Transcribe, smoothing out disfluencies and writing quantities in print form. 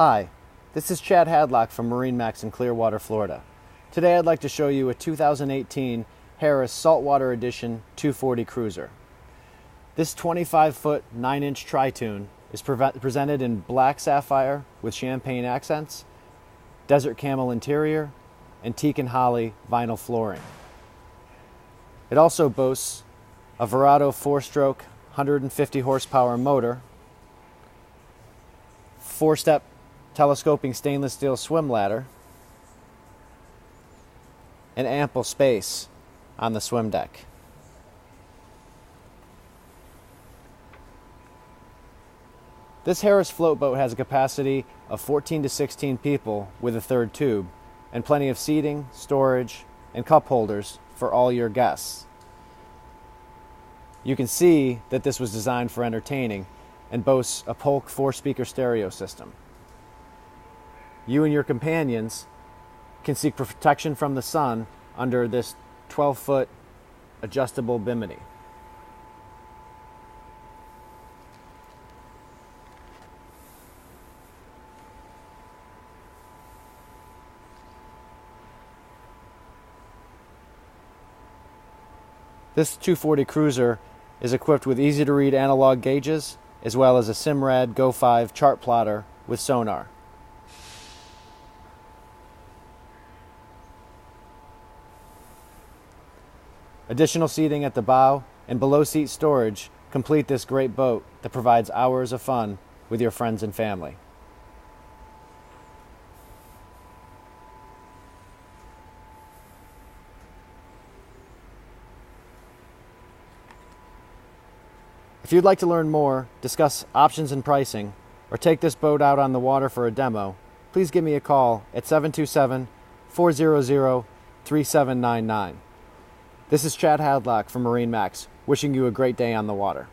Hi, this is Chad Hadlock from MarineMax in Clearwater, Florida. Today I'd like to show you a 2018 Harris Saltwater Edition 240 Cruiser. This 25-foot 9-inch tri-tune is presented in black sapphire with champagne accents, desert camel interior, and teak and holly vinyl flooring. It also boasts a Verado 4-stroke 150 horsepower motor, 4-step telescoping stainless steel swim ladder, and ample space on the swim deck. This Harris float boat has a capacity of 14 to 16 people with a third tube, and plenty of seating, storage, and cup holders for all your guests. You can see that this was designed for entertaining and boasts a Polk 4-speaker stereo system. You and your companions can seek protection from the sun under this 12-foot adjustable bimini. This 240 Cruiser is equipped with easy-to-read analog gauges as well as a Simrad Go 5 chart plotter with sonar. Additional seating at the bow and below-seat storage complete this great boat that provides hours of fun with your friends and family. If you'd like to learn more, discuss options and pricing, or take this boat out on the water for a demo, please give me a call at 727-400-3799. This is Chad Hadlock from MarineMax, wishing you a great day on the water.